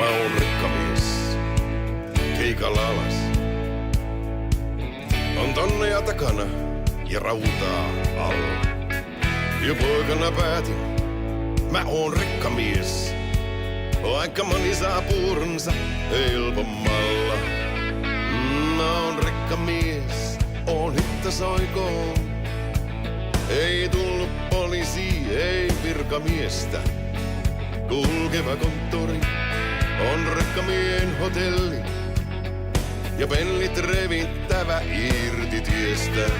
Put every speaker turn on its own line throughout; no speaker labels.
oon rikkamies, keikalla alas. On tonneja takana ja rautaa alla. Jo poikana päätin, mä oon rikkamies, vaikka moni saa puuronsa helpommalla. Mä oon rikkamies, oon hittasoikoon. Ei tullut poliisi, ei virkamiestä. Kulkeva konttori on rikkamien hotelli ja pellit revittävä irti tiestä.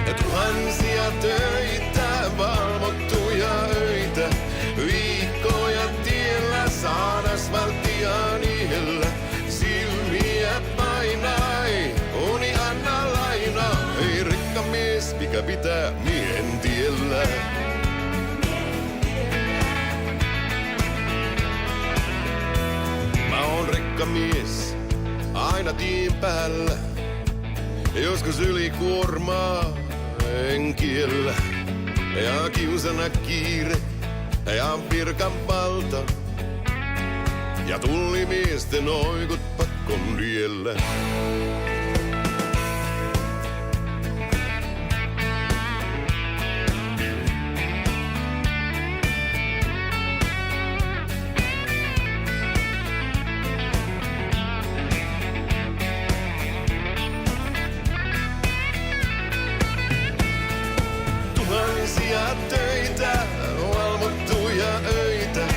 Ja tuhansia töitä, valvottuja öitä, viikkoja tiellä saan asfalttia niellä. Silmiä painai, uni anna laina, ei rikkamies, mikä pitää miehen tiellä. Mies, aina tien päällä, joskus yli kuormaa en kiellä. Ja kiusana kiire ja virkan valta ja tullimiesten oikut pakkon riellä. Tuhansia töitä, valvottuja öitä,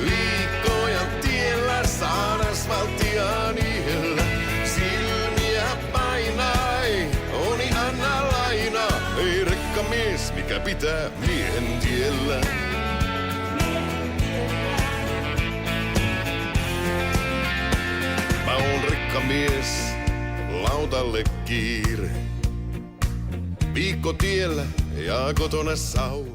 viikkoja tiellä saan asfalttia niellä. Silmiä painai, uni anna laina, ei rikkamies, mikä pitää miehen tiellä. Mä oon rikkamies, lautalle kiire. Viikko tiellä ja kotona sauna.